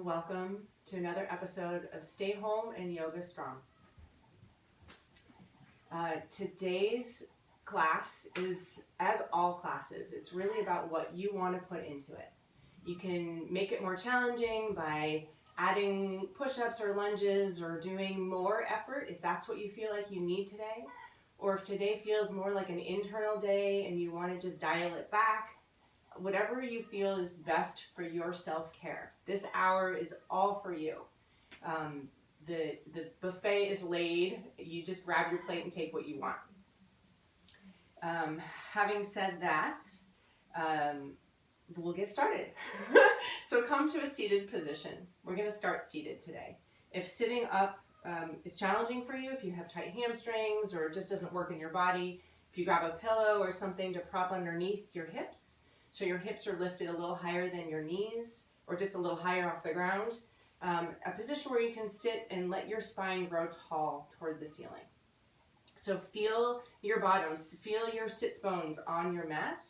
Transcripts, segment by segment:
welcome to another episode of Stay Home and Yoga Strong. Today's class is, as all classes, it's really about what you want to put into it. You can make it more challenging by adding push-ups or lunges or doing more effort if that's what you feel like you need today. Or if today feels more like an internal day and you want to just dial it back, whatever you feel is best for your self-care. This hour is all for you. The buffet is laid. You just grab your plate and take what you want. Having said that, we'll get started. So come to a seated position. We're going to start seated today. If sitting up is challenging for you, if you have tight hamstrings or it just doesn't work in your body, if you grab a pillow or something to prop underneath your hips, so your hips are lifted a little higher than your knees or just a little higher off the ground, a position where you can sit and let your spine grow tall toward the ceiling. So feel your bottoms, feel your sits bones on your mat,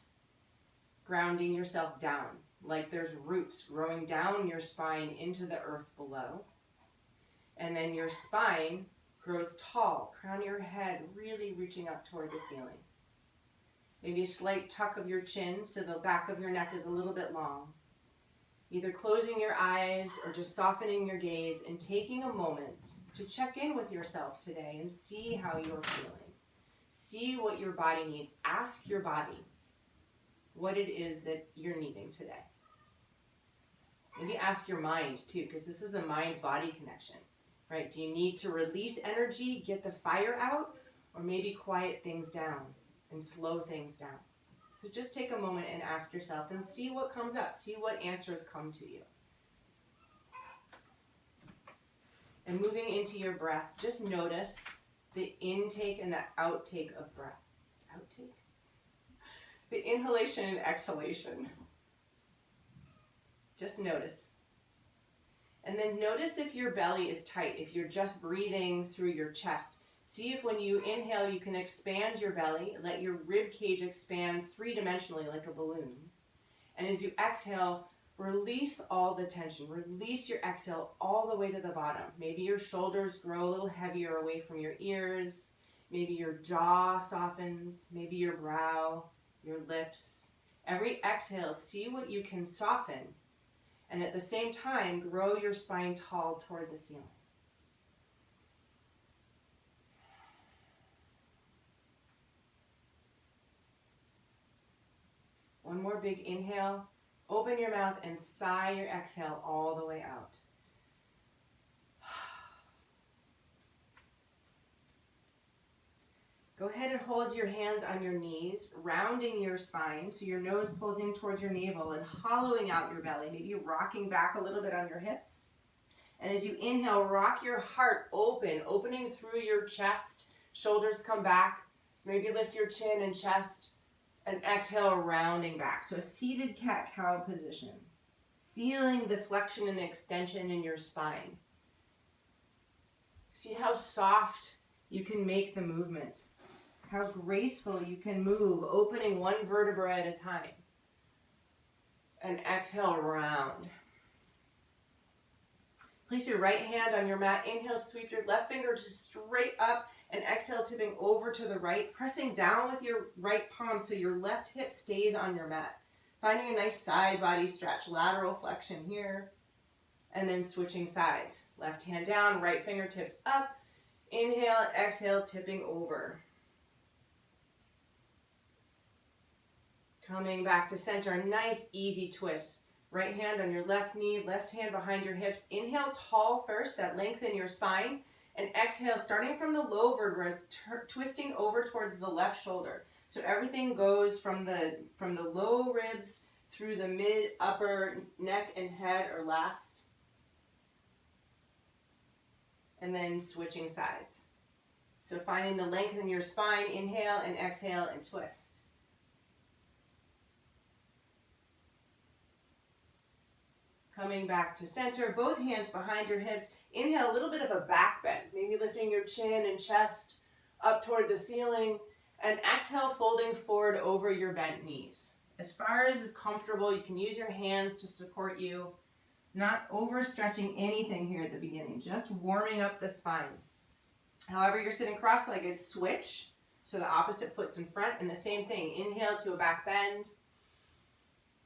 grounding yourself down like there's roots growing down your spine into the earth below. And then your spine grows tall, crown of your head really reaching up toward the ceiling. Maybe a slight tuck of your chin so the back of your neck is a little bit long. Either closing your eyes or just softening your gaze and taking a moment to check in with yourself today and see how you're feeling. See what your body needs. Ask your body what it is that you're needing today. Maybe ask your mind too, because this is a mind-body connection, right? Do you need to release energy, get the fire out, or maybe quiet things down and slow things down? So just take a moment and ask yourself and see what comes up. See what answers come to you. And moving into your breath, just notice the intake and the outtake of breath. Outtake? The inhalation and exhalation. Just notice. And then notice if your belly is tight, if you're just breathing through your chest. See if when you inhale, you can expand your belly, let your rib cage expand three-dimensionally like a balloon. And as you exhale, release all the tension. Release your exhale all the way to the bottom. Maybe your shoulders grow a little heavier away from your ears. Maybe your jaw softens. Maybe your brow, your lips. Every exhale, see what you can soften. And at the same time, grow your spine tall toward the ceiling. One more big inhale. Open your mouth and sigh your exhale all the way out. Go ahead and hold your hands on your knees, rounding your spine so your nose pulls in towards your navel and hollowing out your belly, maybe rocking back a little bit on your hips. And as you inhale, rock your heart open, opening through your chest. Shoulders come back. Maybe lift your chin and chest. And exhale, rounding back. So a seated cat-cow position. Feeling the flexion and extension in your spine. See how soft you can make the movement. How graceful you can move, opening one vertebra at a time. And exhale, round. Place your right hand on your mat. Inhale, sweep your left finger just straight up. And exhale, tipping over to the right, pressing down with your right palm so your left hip stays on your mat. Finding a nice side body stretch, lateral flexion here. And then switching sides. Left hand down, right fingertips up. Inhale, exhale, tipping over. Coming back to center, a nice easy twist. Right hand on your left knee, left hand behind your hips. Inhale tall first, that lengthen your spine. And exhale, starting from the low vertebrae, twisting over towards the left shoulder. So everything goes from the low ribs through the mid, upper, neck, and head or last. And then switching sides. So finding the length in your spine, inhale and exhale and twist. Coming back to center, both hands behind your hips. Inhale, a little bit of a back bend, maybe lifting your chin and chest up toward the ceiling. And exhale, folding forward over your bent knees. As far as is comfortable, you can use your hands to support you. Not overstretching anything here at the beginning, just warming up the spine. However, you're sitting cross-legged, switch. So the opposite foot's in front, and the same thing. Inhale to a back bend,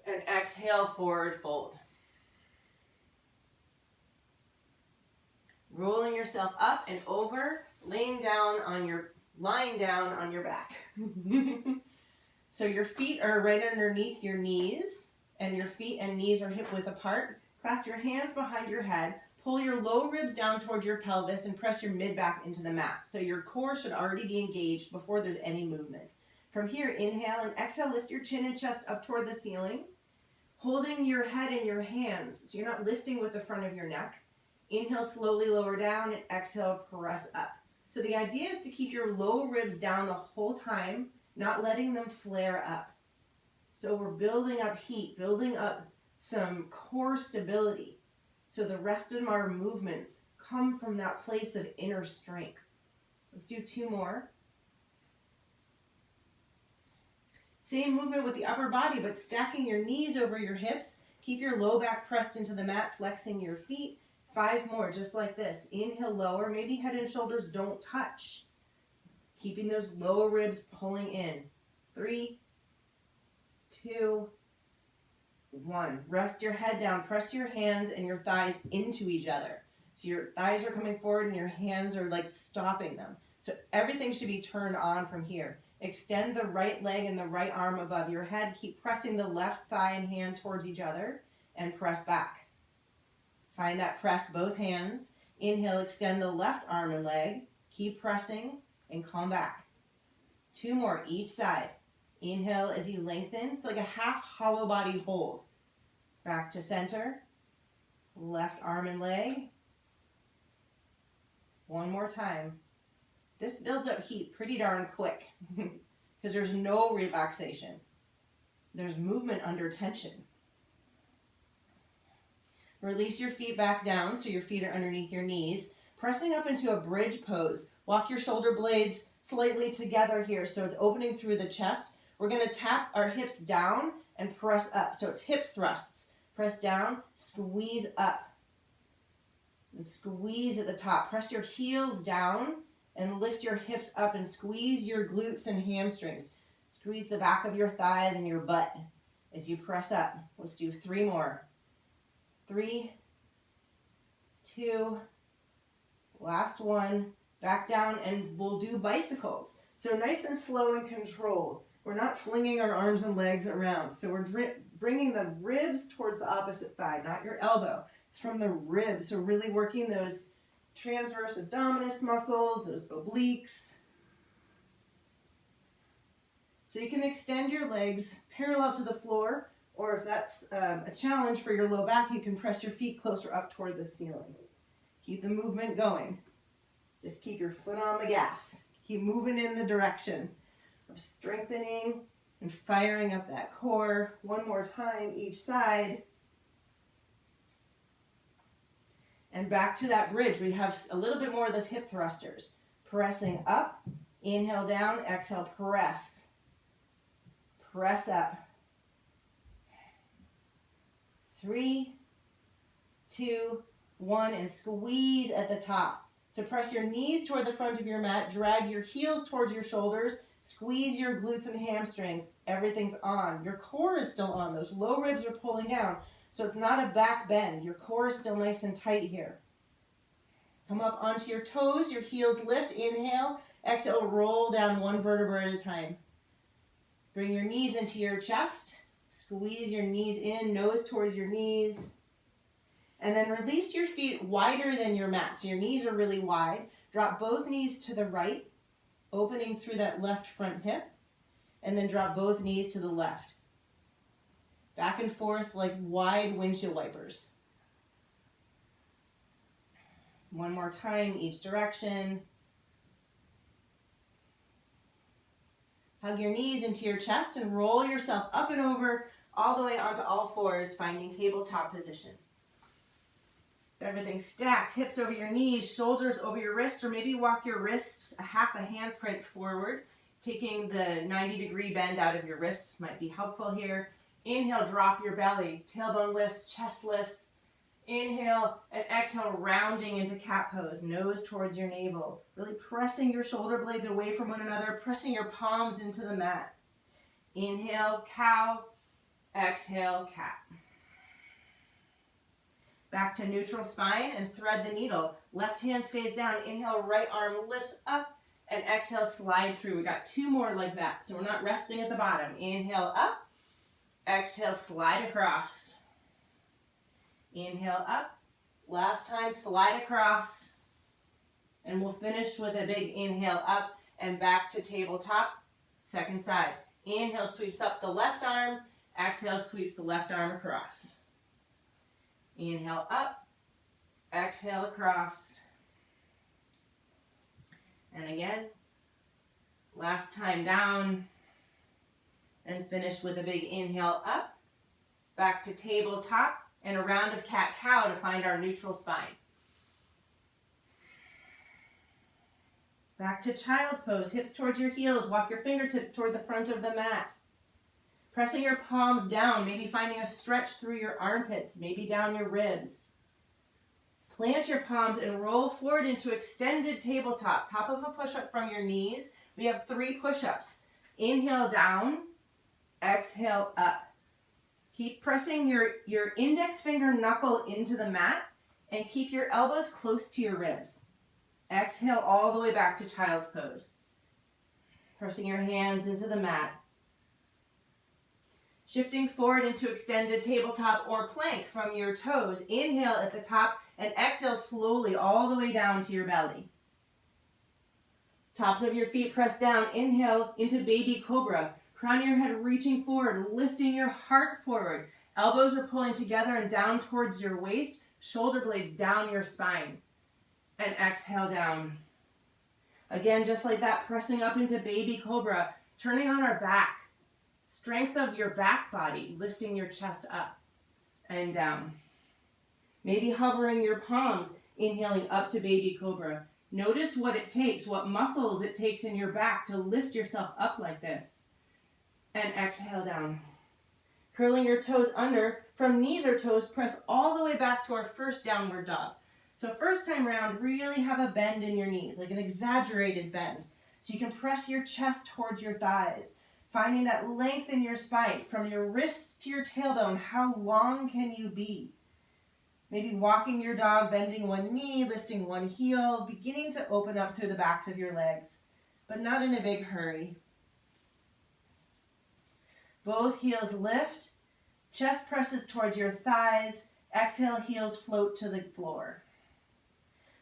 and exhale, forward fold. Rolling yourself up and over, lying down on your back. So your feet are right underneath your knees, and your feet and knees are hip width apart. Clasp your hands behind your head. Pull your low ribs down toward your pelvis and press your mid back into the mat. So your core should already be engaged before there's any movement. From here, inhale and exhale, lift your chin and chest up toward the ceiling, holding your head in your hands so you're not lifting with the front of your neck. Inhale, slowly lower down, and exhale, press up. So the idea is to keep your low ribs down the whole time, not letting them flare up. So we're building up heat, building up some core stability. So the rest of our movements come from that place of inner strength. Let's do 2 more. Same movement with the upper body, but stacking your knees over your hips. Keep your low back pressed into the mat, flexing your feet. 5 more, just like this. Inhale, lower. Maybe head and shoulders don't touch. Keeping those lower ribs pulling in. 3, 2, 1. Rest your head down. Press your hands and your thighs into each other. So your thighs are coming forward and your hands are like stopping them. So everything should be turned on from here. Extend the right leg and the right arm above your head. Keep pressing the left thigh and hand towards each other and press back. Find that press, both hands. Inhale, extend the left arm and leg. Keep pressing and come back. 2 more each side. Inhale as you lengthen. It's like a half hollow body hold. Back to center. Left arm and leg. 1 more time. This builds up heat pretty darn quick because there's no relaxation. There's movement under tension. Release your feet back down so your feet are underneath your knees. Pressing up into a bridge pose. Walk your shoulder blades slightly together here so it's opening through the chest. We're going to tap our hips down and press up. So it's hip thrusts. Press down, squeeze up. And squeeze at the top. Press your heels down and lift your hips up and squeeze your glutes and hamstrings. Squeeze the back of your thighs and your butt as you press up. Let's do 3 more. 3, 2, last one. Back down and we'll do bicycles. So nice and slow and controlled. We're not flinging our arms and legs around. So we're bringing the ribs towards the opposite thigh, not your elbow. It's from the ribs. So really working those transverse abdominis muscles, those obliques. So you can extend your legs parallel to the floor, or if that's a challenge for your low back, you can press your feet closer up toward the ceiling. Keep the movement going. Just keep your foot on the gas. Keep moving in the direction of strengthening and firing up that core. 1 more time each side. And back to that bridge. We have a little bit more of those hip thrusters. Pressing up, inhale down, exhale, press. Press up. 3, 2, 1, and squeeze at the top. So press your knees toward the front of your mat, drag your heels towards your shoulders, squeeze your glutes and hamstrings. Everything's on. Your core is still on. Those low ribs are pulling down. So it's not a back bend. Your core is still nice and tight here. Come up onto your toes, your heels lift, inhale, exhale, roll down 1 vertebra at a time. Bring your knees into your chest, squeeze your knees in, nose towards your knees, and then release your feet wider than your mat. So your knees are really wide. Drop both knees to the right, opening through that left front hip, and then drop both knees to the left. Back and forth like wide windshield wipers. 1 more time, each direction. Hug your knees into your chest and roll yourself up and over all the way onto all fours, finding tabletop position. Everything stacked, hips over your knees, shoulders over your wrists, or maybe walk your wrists a half a handprint forward. Taking the 90-degree bend out of your wrists might be helpful here. Inhale, drop your belly, tailbone lifts, chest lifts. Inhale and exhale, rounding into cat pose, nose towards your navel. Really pressing your shoulder blades away from one another, pressing your palms into the mat. Inhale, cow. Exhale, cat. Back to neutral spine and thread the needle. Left hand stays down. Inhale, right arm lifts up. And exhale, slide through. We got 2 more like that, so we're not resting at the bottom. Inhale, up. Exhale, slide across. Inhale, up. Last time, slide across. And we'll finish with a big inhale up and back to tabletop. Second side. Inhale, sweeps up the left arm. Exhale, sweeps the left arm across. Inhale, up. Exhale, across. And again, last time down, and finish with a big inhale up, back to tabletop, and a round of cat-cow to find our neutral spine. Back to child's pose, hips towards your heels, walk your fingertips toward the front of the mat. Pressing your palms down, maybe finding a stretch through your armpits, maybe down your ribs. Plant your palms and roll forward into extended tabletop. Top of a push-up from your knees. We have 3 push-ups. Inhale down, exhale up. Keep pressing your index finger knuckle into the mat and keep your elbows close to your ribs. Exhale all the way back to child's pose. Pressing your hands into the mat. Shifting forward into extended tabletop or plank from your toes. Inhale at the top and exhale slowly all the way down to your belly. Tops of your feet press down. Inhale into baby cobra. Crown of your head reaching forward, lifting your heart forward. Elbows are pulling together and down towards your waist. Shoulder blades down your spine. And exhale down. Again, just like that, pressing up into baby cobra. Turning on our back. Strength of your back body, lifting your chest up and down. Maybe hovering your palms, inhaling up to baby cobra. Notice what it takes, what muscles it takes in your back to lift yourself up like this. And exhale down. Curling your toes under, from knees or toes, press all the way back to our first downward dog. So first time round, really have a bend in your knees, like an exaggerated bend. So you can press your chest towards your thighs. Finding that length in your spine, from your wrists to your tailbone, how long can you be? Maybe walking your dog, bending one knee, lifting one heel, beginning to open up through the backs of your legs, but not in a big hurry. Both heels lift, chest presses towards your thighs, exhale, heels float to the floor.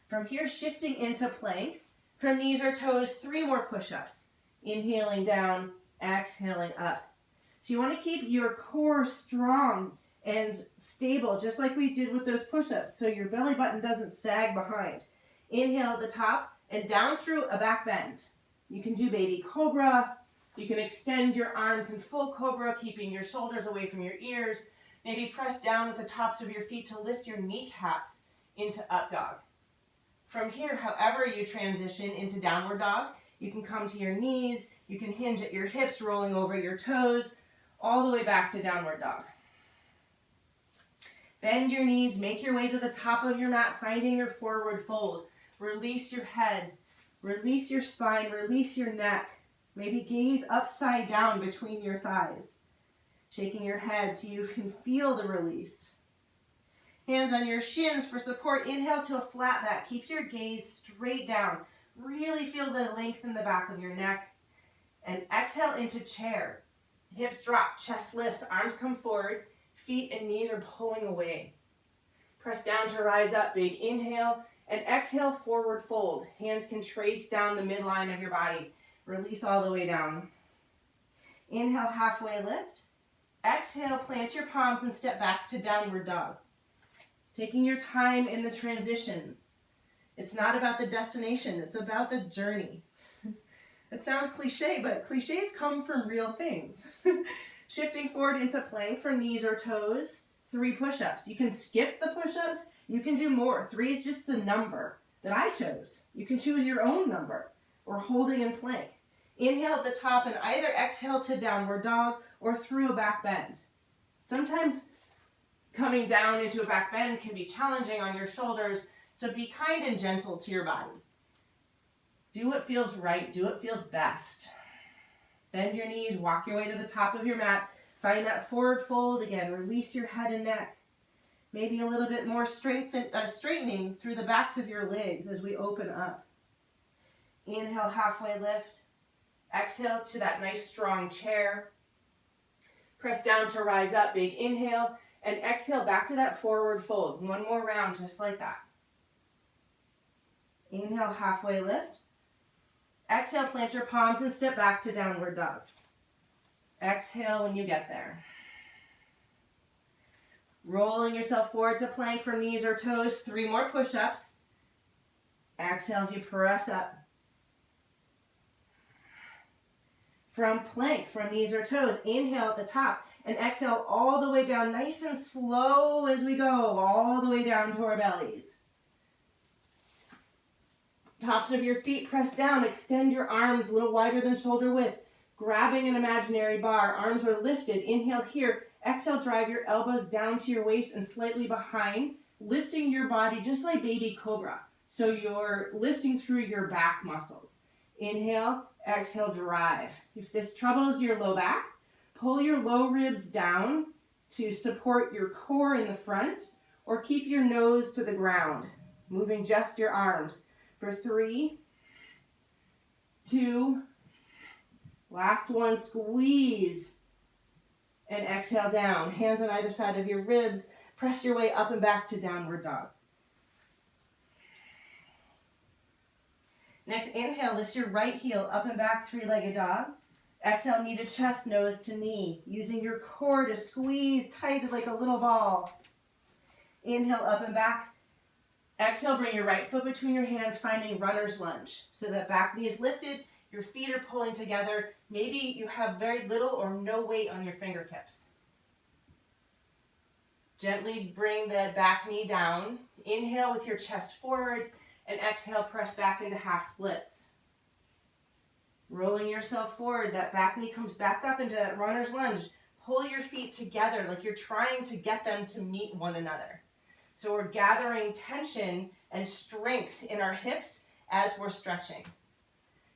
From here, shifting into plank, from knees or toes, 3 more push-ups. Inhaling down, exhaling up. So you want to keep your core strong and stable, just like we did with those push-ups, so your belly button doesn't sag behind. Inhale at the top and down through a back bend. You can do baby cobra. You can extend your arms in full cobra, keeping your shoulders away from your ears. Maybe press down at the tops of your feet to lift your kneecaps into up dog. From here, however you transition into downward dog, you can come to your knees, you can hinge at your hips, rolling over your toes, all the way back to downward dog. Bend your knees, make your way to the top of your mat, finding your forward fold. Release your head, release your spine, release your neck. Maybe gaze upside down between your thighs. Shaking your head so you can feel the release. Hands on your shins for support. Inhale to a flat back. Keep your gaze straight down. Really feel the length in the back of your neck. And exhale into chair. Hips drop, chest lifts, arms come forward. Feet and knees are pulling away. Press down to rise up. Big inhale. And exhale, forward fold. Hands can trace down the midline of your body. Release all the way down. Inhale, halfway lift. Exhale, plant your palms and step back to downward dog. Taking your time in the transitions. It's not about the destination, it's about the journey. It sounds cliche, but cliches come from real things. Shifting forward into plank from knees or toes, 3 push-ups. You can skip the push-ups, you can do more. 3 is just a number that I chose. You can choose your own number, or holding in plank. Inhale at the top and either exhale to downward dog or through a back bend. Sometimes Coming down into a back bend can be challenging on your shoulders, so be kind and gentle to your body. Do what feels right, do what feels best. Bend your knees, walk your way to the top of your mat. Find that forward fold again, release your head and neck. Maybe a little bit more straightening through the backs of your legs as we open up. Inhale, halfway lift. Exhale to that nice strong chair. Press down to rise up, big inhale. And exhale back to that forward fold. One more round just like that. Inhale, halfway lift. Exhale, plant your palms and step back to downward dog. Exhale when you get there. Rolling yourself forward to plank from knees or toes. 3 more push-ups. Exhale as you press up. From plank, from knees or toes, inhale at the top and exhale all the way down, nice and slow as we go, all the way down to our bellies. Tops of your feet press down, extend your arms a little wider than shoulder width, grabbing an imaginary bar, arms are lifted, inhale here, exhale, drive your elbows down to your waist and slightly behind, lifting your body just like baby cobra. So you're lifting through your back muscles. Inhale, exhale, drive. If this troubles your low back, pull your low ribs down to support your core in the front, or keep your nose to the ground, moving just your arms. For 3, 2, last one, squeeze, and exhale down. Hands on either side of your ribs, press your way up and back to downward dog. Next, inhale, lift your right heel up and back, 3-legged dog. Exhale, knee to chest, nose to knee, using your core to squeeze tight like a little ball. Inhale, up and back. Exhale, bring your right foot between your hands, finding runner's lunge. So that back knee is lifted, your feet are pulling together. Maybe you have very little or no weight on your fingertips. Gently bring the back knee down. Inhale with your chest forward, and exhale, press back into half splits. Rolling yourself forward, that back knee comes back up into that runner's lunge. Pull your feet together like you're trying to get them to meet one another. So we're gathering tension and strength in our hips as we're stretching.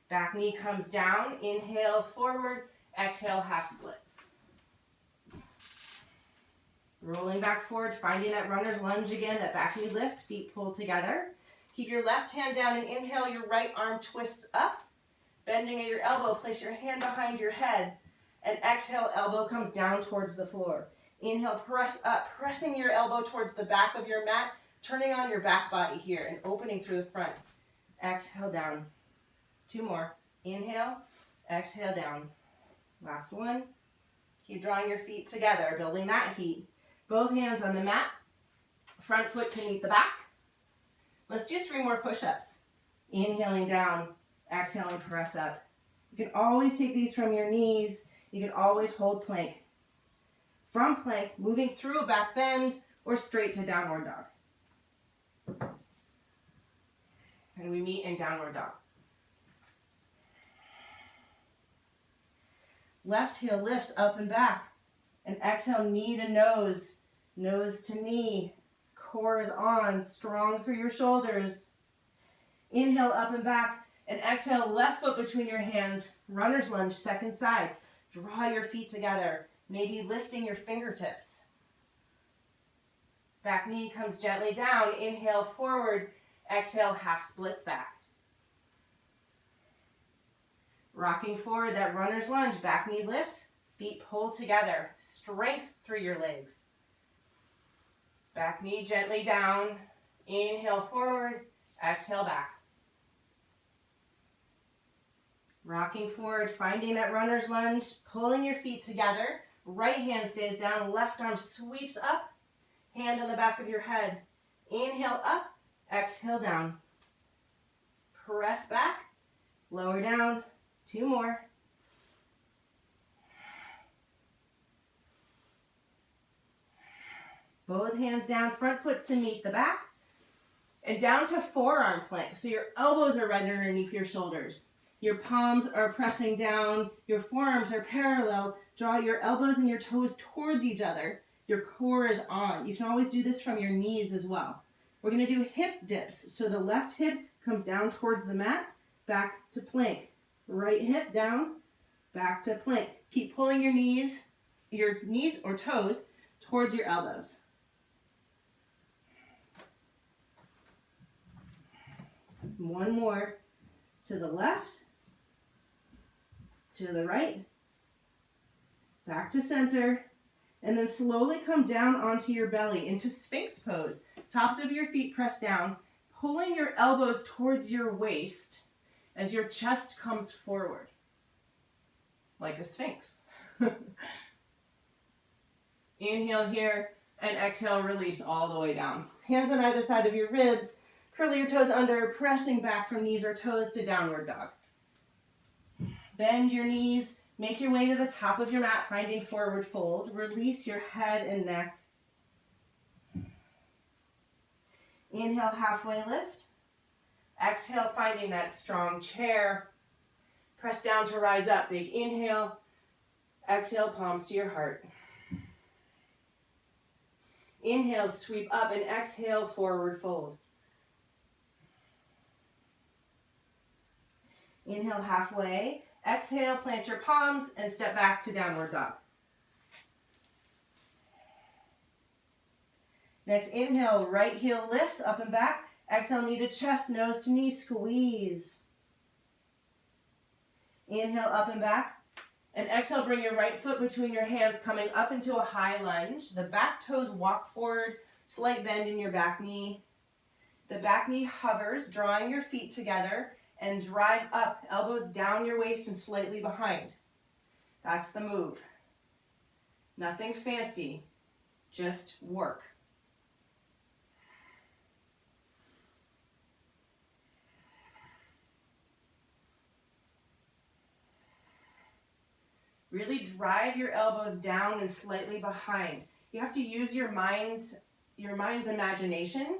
Back knee comes down, inhale forward, exhale half splits. Rolling back forward, finding that runner's lunge again, that back knee lifts, feet pull together. Keep your left hand down and inhale, your right arm twists up. Bending at your elbow, place your hand behind your head, and exhale, elbow comes down towards the floor. Inhale, press up, pressing your elbow towards the back of your mat, turning on your back body here and opening through the front. Exhale, down. 2 more. Inhale, exhale, down. Last one. Keep drawing your feet together, building that heat. Both hands on the mat, front foot to meet the back. Let's do 3 more push-ups. Inhaling down, exhaling, press up. You can always take these from your knees. You can always hold plank. From plank, moving through a back bend or straight to downward dog. And we meet in downward dog. Left heel lifts up and back. And exhale, knee to nose, nose to knee. Core is on, strong through your shoulders. Inhale, up and back. And exhale, left foot between your hands. Runner's lunge, second side. Draw your feet together. Maybe lifting your fingertips. Back knee comes gently down. Inhale, forward. Exhale, half splits back. Rocking forward, that runner's lunge. Back knee lifts. Feet pull together. Strength through your legs. Back knee gently down. Inhale, forward. Exhale, back. Rocking forward, finding that runner's lunge, pulling your feet together. Right hand stays down, left arm sweeps up. Hand on the back of your head. Inhale up, exhale down. Press back, lower down. 2 more. Both hands down, front foot to meet the back. And down to forearm plank. So your elbows are right underneath your shoulders. Your palms are pressing down. Your forearms are parallel. Draw your elbows and your toes towards each other. Your core is on. You can always do this from your knees as well. We're going to do hip dips. So the left hip comes down towards the mat, back to plank. Right hip down, back to plank. Keep pulling your knees or toes towards your elbows. One more. To the left, to the right, back to center, and then slowly come down onto your belly into Sphinx pose. Tops of your feet press down, pulling your elbows towards your waist as your chest comes forward, like a Sphinx. Inhale here, and exhale, release all the way down. Hands on either side of your ribs. Curl your toes under, pressing back from knees or toes to downward dog. Bend your knees, make your way to the top of your mat, finding forward fold. Release your head and neck. Inhale, halfway lift. Exhale, finding that strong chair. Press down to rise up. Big inhale. Exhale, palms to your heart. Inhale, sweep up, and exhale, forward fold. Inhale halfway. Exhale, plant your palms and step back to downward dog. Next, inhale, right heel lifts up and back. Exhale, knee to chest, nose to knee, squeeze. Inhale, up and back. And exhale, bring your right foot between your hands, coming up into a high lunge. The back toes walk forward, slight bend in your back knee. The back knee hovers, drawing your feet together, and drive up, elbows down your waist and slightly behind. That's the move. Nothing fancy, just work. Really drive your elbows down and slightly behind. You have to use your mind's imagination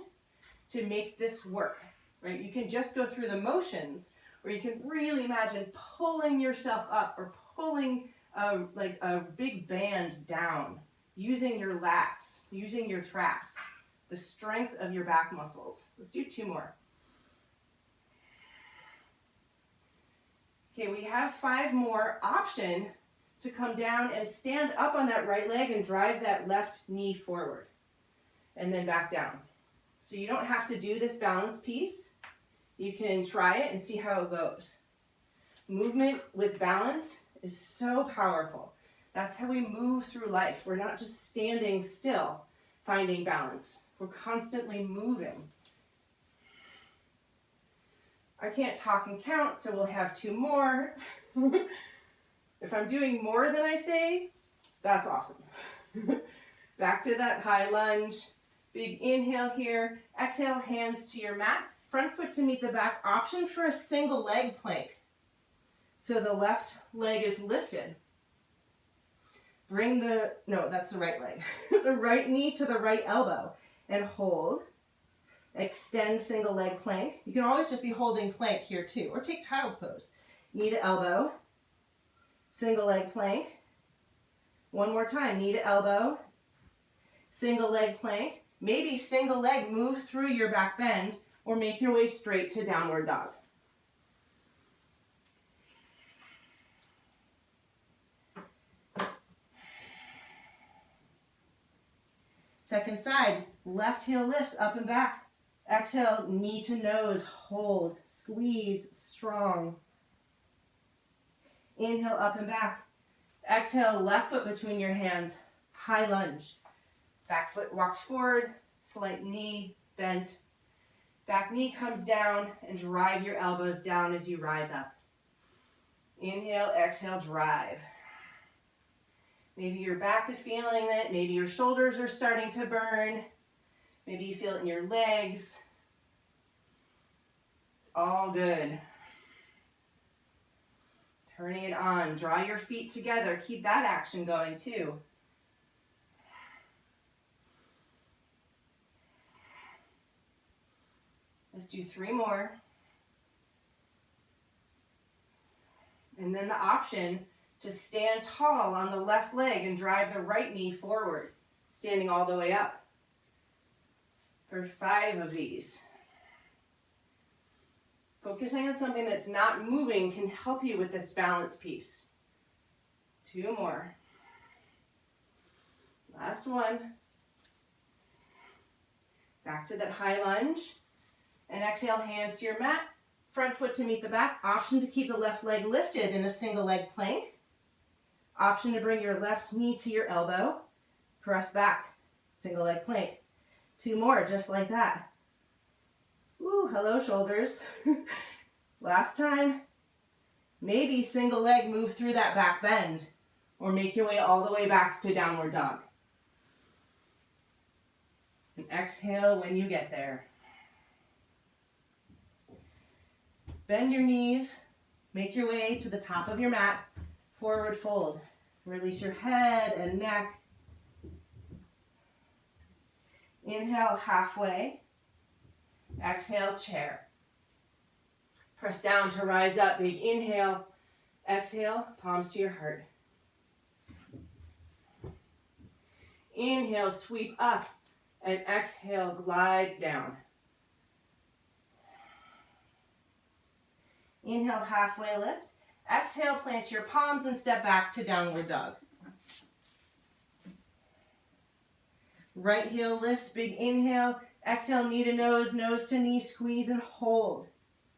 to make this work. Right? You can just go through the motions, or you can really imagine pulling yourself up or pulling like a big band down, using your lats, using your traps, the strength of your back muscles. Let's do 2 more. Okay, we have 5 more. Option to come down and stand up on that right leg and drive that left knee forward, and then back down. So you don't have to do this balance piece. You can try it and see how it goes. Movement with balance is so powerful. That's how we move through life. We're not just standing still, finding balance. We're constantly moving. I can't talk and count, so we'll have 2 more. If I'm doing more than I say, that's awesome. Back to that high lunge. Big inhale here. Exhale, hands to your mat. Front foot to meet the back. Option for a single leg plank. So the left leg is lifted. That's the right leg. The right knee to the right elbow and hold. Extend single leg plank. You can always just be holding plank here too, or take child's pose. Knee to elbow, single leg plank. One more time, knee to elbow, single leg plank. Maybe single leg, move through your back bend, or make your way straight to downward dog. Second side, left heel lifts up and back. Exhale, knee to nose, hold, squeeze, strong. Inhale, up and back. Exhale, left foot between your hands, high lunge. Back foot walks forward, slight knee bent. Back knee comes down and drive your elbows down as you rise up. Inhale, exhale, drive. Maybe your back is feeling it. Maybe your shoulders are starting to burn. Maybe you feel it in your legs. It's all good. Turning it on. Draw your feet together. Keep that action going too. Let's do 3 more. And then the option to stand tall on the left leg and drive the right knee forward. Standing all the way up for 5 of these. Focusing on something that's not moving can help you with this balance piece. 2 more. Last one. Back to that high lunge. And exhale, hands to your mat. Front foot to meet the back. Option to keep the left leg lifted in a single leg plank. Option to bring your left knee to your elbow. Press back. Single leg plank. 2 more, just like that. Woo, hello shoulders. Last time. Maybe single leg move through that back bend. Or make your way all the way back to downward dog. And exhale when you get there. Bend your knees. Make your way to the top of your mat. Forward fold. Release your head and neck. Inhale, halfway. Exhale, chair. Press down to rise up. Big inhale. Exhale, palms to your heart. Inhale, sweep up. And exhale, glide down. Inhale, halfway lift. Exhale, plant your palms and step back to downward dog. Right heel lifts, big inhale. Exhale, knee to nose, nose to knee, squeeze and hold.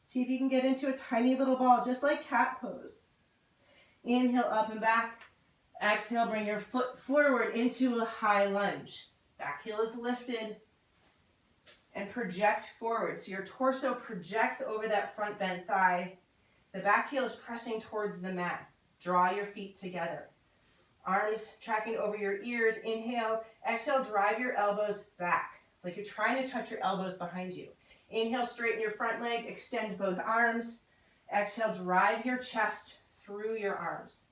See if you can get into a tiny little ball, just like cat pose. Inhale, up and back. Exhale, bring your foot forward into a high lunge. Back heel is lifted. And project forward. So your torso projects over that front bent thigh. The back heel is pressing towards the mat. Draw your feet together. Arms tracking over your ears. Inhale. Exhale, drive your elbows back. Like you're trying to touch your elbows behind you. Inhale, straighten your front leg. Extend both arms. Exhale, drive your chest through your arms.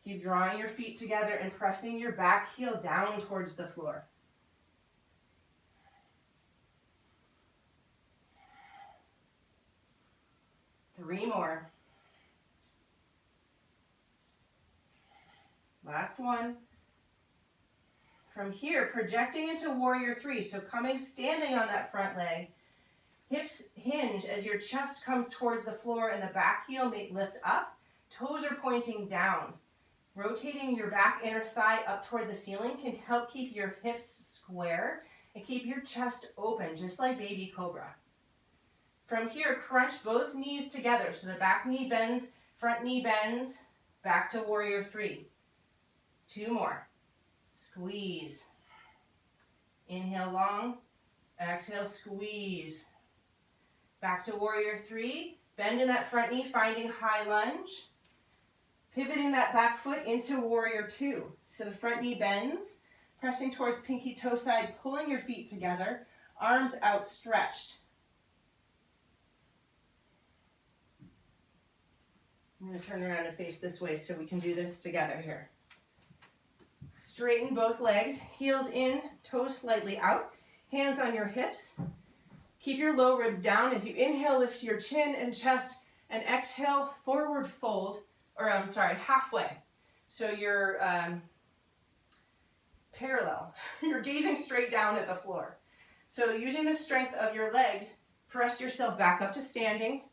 Keep drawing your feet together and pressing your back heel down towards the floor. Three more. Last one. From here, projecting into warrior 3. So standing on that front leg. Hips hinge as your chest comes towards the floor and the back heel may lift up. Toes are pointing down. Rotating your back inner thigh up toward the ceiling can help keep your hips square and keep your chest open, just like baby cobra. From here, crunch both knees together. So the back knee bends, front knee bends, back to warrior 3. 2 more. Squeeze. Inhale long. Exhale, squeeze. Back to warrior 3. Bend in that front knee, finding high lunge. Pivoting that back foot into warrior 2. So the front knee bends, pressing towards pinky toe side, pulling your feet together, arms outstretched. I'm going to turn around and face this way so we can do this together here. Straighten both legs, heels in, toes slightly out, hands on your hips. Keep your low ribs down as you inhale, lift your chin and chest, and exhale, forward fold, halfway. So you're parallel. You're gazing straight down at the floor. So using the strength of your legs, press yourself back up to standing,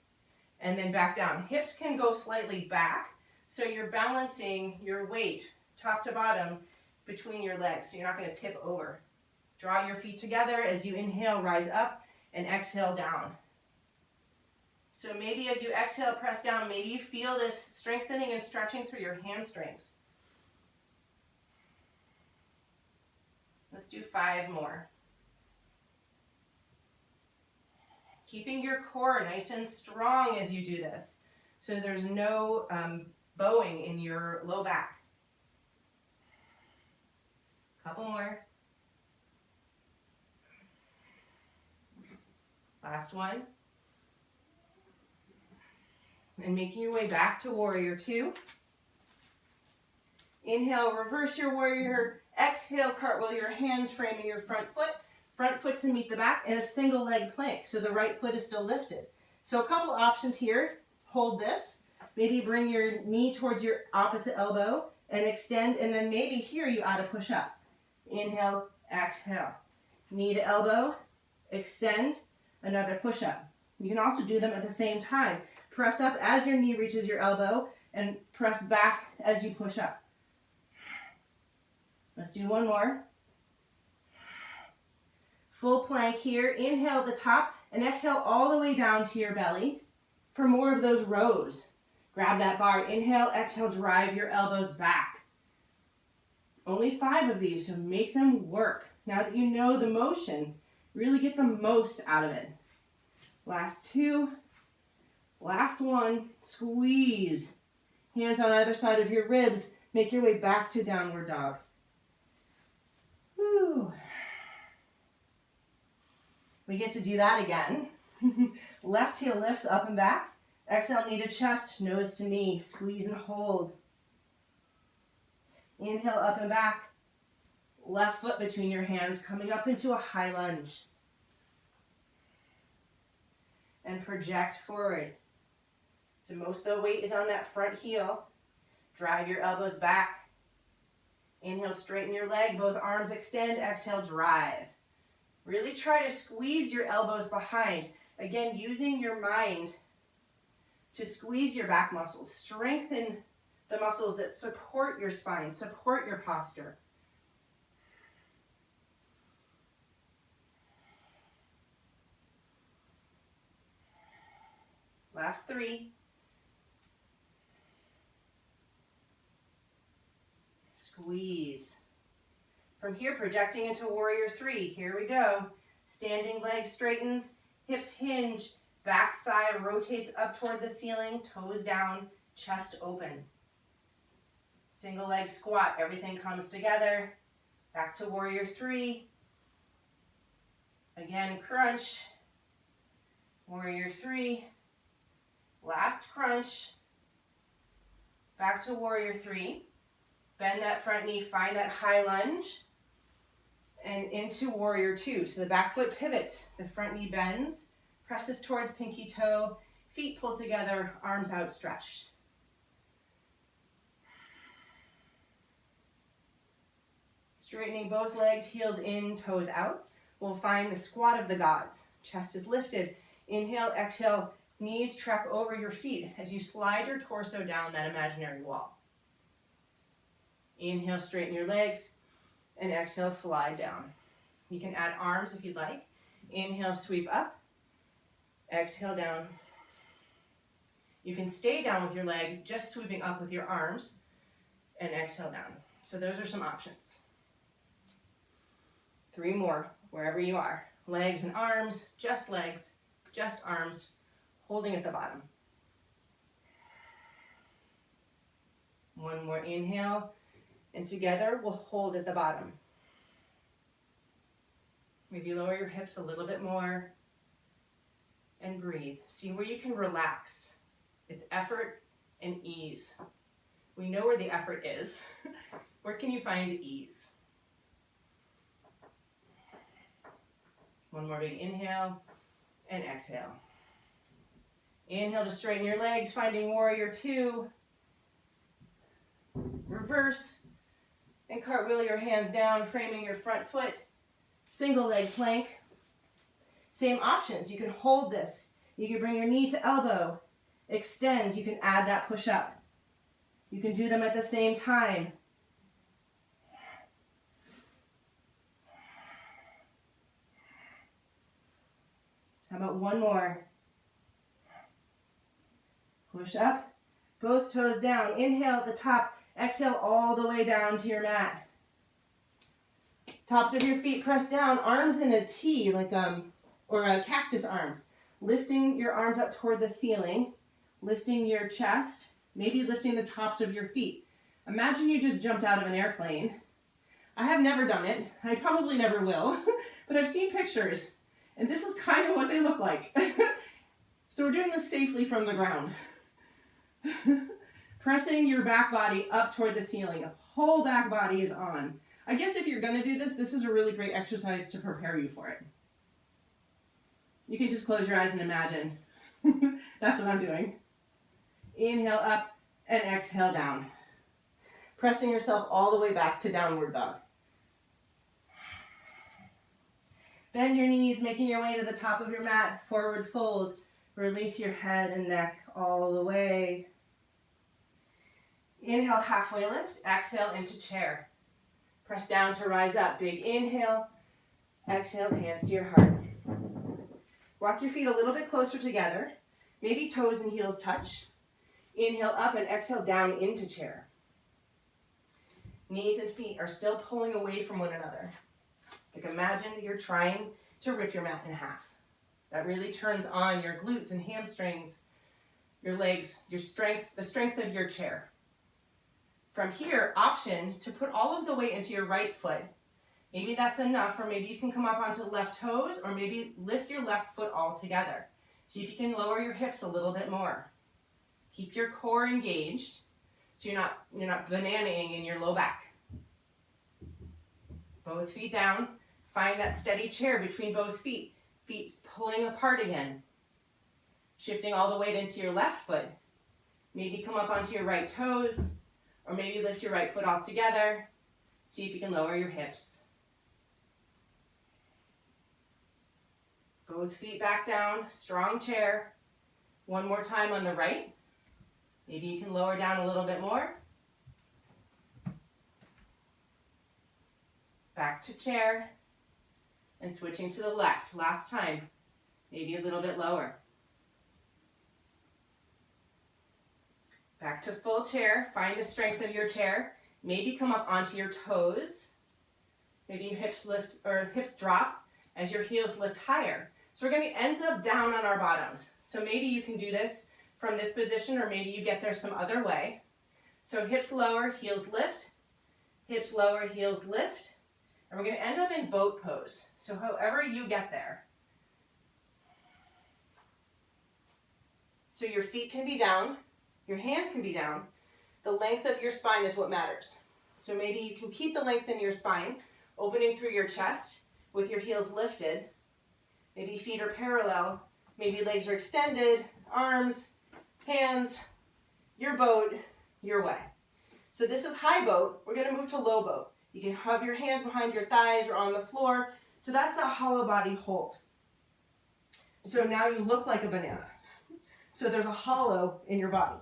and then back down. Hips can go slightly back, so you're balancing your weight, top to bottom, between your legs, so you're not going to tip over. Draw your feet together as you inhale, rise up, and exhale down. So maybe as you exhale, press down, maybe you feel this strengthening and stretching through your hamstrings. Let's do 5 more. Keeping your core nice and strong as you do this, so there's no bowing in your low back. Couple more. Last one. And making your way back to warrior 2. Inhale, reverse your warrior. Exhale, cartwheel your hands, framing your front foot to meet the back, and a single leg plank. So the right foot is still lifted. So a couple options here. Hold this. Maybe bring your knee towards your opposite elbow and extend, and then maybe here you add a push up. Inhale, exhale. Knee to elbow, extend, another push-up. You can also do them at the same time. Press up as your knee reaches your elbow and press back as you push up. Let's do one more. Full plank here. Inhale at the top and exhale all the way down to your belly for more of those rows. Grab that bar. Inhale, exhale, drive your elbows back. Only 5 of these, so make them work. Now that you know the motion, really get the most out of it. Last 2. Last 1. Squeeze. Hands on either side of your ribs. Make your way back to downward dog. Whew. We get to do that again. Left heel lifts up and back. Exhale, knee to chest, nose to knee. Squeeze and hold. Inhale, up and back. Left foot between your hands, coming up into a high lunge. And project forward. So most of the weight is on that front heel. Drive your elbows back. Inhale, straighten your leg, both arms extend. Exhale, drive. Really try to squeeze your elbows behind. Again, using your mind to squeeze your back muscles. Strengthen the muscles that support your spine, support your posture. Last 3. Squeeze. From here, projecting into warrior 3. Here we go. Standing leg straightens, hips hinge, back thigh rotates up toward the ceiling, toes down, chest open. Single leg squat, everything comes together. Back to warrior 3. Again, crunch. Warrior 3. Last crunch. Back to warrior 3. Bend that front knee, find that high lunge. And into warrior 2. So the back foot pivots, the front knee bends, presses towards pinky toe, feet pull together, arms outstretched. Straightening both legs, heels in, toes out. We'll find the squat of the gods. Chest is lifted. Inhale, exhale, knees trek over your feet as you slide your torso down that imaginary wall. Inhale, straighten your legs, and exhale, slide down. You can add arms if you'd like. Inhale, sweep up. Exhale, down. You can stay down with your legs, just sweeping up with your arms, and exhale down. So those are some options. 3 more, wherever you are. Legs and arms, just legs, just arms, holding at the bottom. 1 more inhale, and together we'll hold at the bottom. Maybe lower your hips a little bit more and breathe. See where you can relax. It's effort and ease. We know where the effort is. Where can you find ease? 1 more big inhale and exhale. Inhale to straighten your legs, finding warrior 2. Reverse and cartwheel your hands down, framing your front foot. Single leg plank. Same options. You can hold this. You can bring your knee to elbow. Extend. You can add that push up. You can do them at the same time. How about 1 more? Push up. Both toes down. Inhale at the top. Exhale all the way down to your mat. Tops of your feet press down. Arms in a T, like or a cactus arms. Lifting your arms up toward the ceiling. Lifting your chest. Maybe lifting the tops of your feet. Imagine you just jumped out of an airplane. I have never done it. I probably never will. But I've seen pictures. And this is kind of what they look like. So we're doing this safely from the ground. Pressing your back body up toward the ceiling. The whole back body is on. I guess if you're going to do this, this is a really great exercise to prepare you for it. You can just close your eyes and imagine. That's what I'm doing. Inhale up and exhale down. Pressing yourself all the way back to downward dog. Bend your knees, making your way to the top of your mat. Forward fold. Release your head and neck all the way. Inhale, halfway lift. Exhale into chair. Press down to rise up. Big inhale. Exhale, hands to your heart. Walk your feet a little bit closer together. Maybe toes and heels touch. Inhale up and exhale down into chair. Knees and feet are still pulling away from one another. Like imagine that you're trying to rip your mat in half. That really turns on your glutes and hamstrings, your legs, your strength, the strength of your chair. From here, option to put all of the weight into your right foot. Maybe that's enough, or maybe you can come up onto the left toes, or maybe lift your left foot all together. See if you can lower your hips a little bit more. Keep your core engaged, so you're not bananaing in your low back. Both feet down. Find that steady chair between both feet. Feet pulling apart again. Shifting all the weight into your left foot. Maybe come up onto your right toes, or maybe lift your right foot all together. See if you can lower your hips. Both feet back down, strong chair. One more time on the right. Maybe you can lower down a little bit more. Back to chair. And switching to the left, last time. Maybe a little bit lower. Back to full chair. Find the strength of your chair. Maybe come up onto your toes. Maybe your hips lift or hips drop as your heels lift higher. So we're going to end up down on our bottoms. So maybe you can do this from this position, or maybe you get there some other way. So hips lower, heels lift. Hips lower, heels lift. And we're going to end up in boat pose. So however you get there. So your feet can be down. Your hands can be down. The length of your spine is what matters. So maybe you can keep the length in your spine, opening through your chest with your heels lifted. Maybe feet are parallel. Maybe legs are extended, arms, hands, your boat, your way. So this is high boat. We're going to move to low boat. You can have your hands behind your thighs or on the floor. So that's a hollow body hold. So now you look like a banana. So there's a hollow in your body.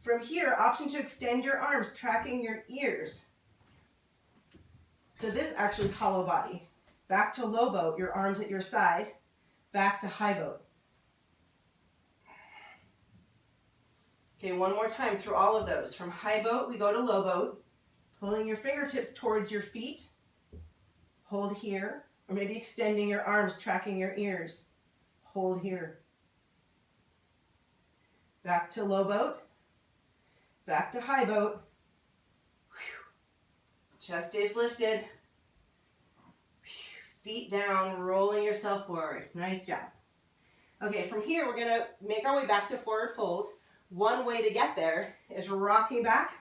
From here, option to extend your arms, tracking your ears. So this actually is hollow body. Back to low boat, your arms at your side. Back to high boat. Okay, one more time through all of those. From high boat, we go to low boat. Pulling your fingertips towards your feet. Hold here. Or maybe extending your arms, tracking your ears. Hold here. Back to low boat. Back to high boat. Chest stays lifted. Feet down, rolling yourself forward. Nice job. Okay, from here, we're going to make our way back to forward fold. One way to get there is rocking back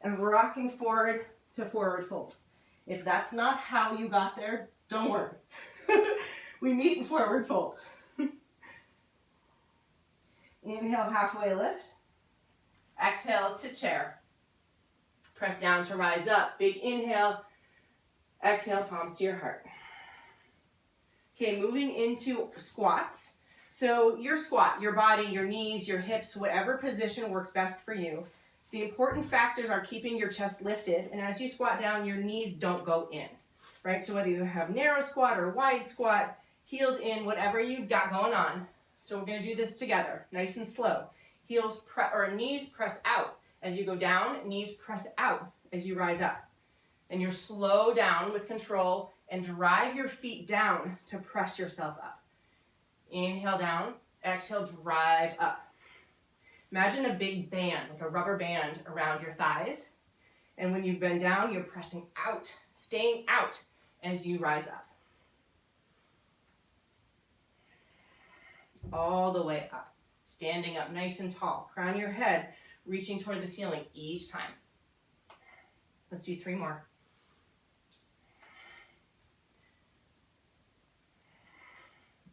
and rocking forward to forward fold. If that's not how you got there, don't worry. We meet in forward fold. Inhale, halfway lift. Exhale to chair. Press down to rise up. Big inhale. Exhale, palms to your heart. Okay, moving into squats. So your squat, your body, your knees, your hips, whatever position works best for you. The important factors are keeping your chest lifted, and as you squat down, your knees don't go in, right? So whether you have narrow squat or wide squat, heels in, whatever you've got going on. So we're going to do this together, nice and slow. Knees press out as you go down, knees press out as you rise up. And you're slow down with control and drive your feet down to press yourself up. Inhale down, exhale, drive up. Imagine a big band, like a rubber band around your thighs. And when you bend down, you're pressing out, staying out as you rise up. All the way up, standing up nice and tall. Crown your head, reaching toward the ceiling each time. Let's do 3 more.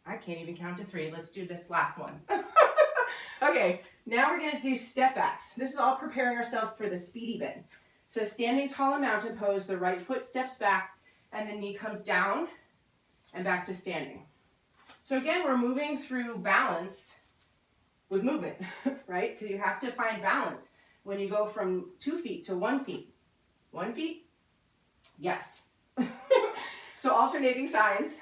I can't even count to 3. Let's do this last one. Okay, now we're going to do step backs. This is all preparing ourselves for the speedy bend. So standing tall in mountain pose, the right foot steps back and the knee comes down and back to standing. So again, we're moving through balance with movement, right? Because you have to find balance when you go from 2 feet to 1 feet. 1 feet? Yes. So alternating signs.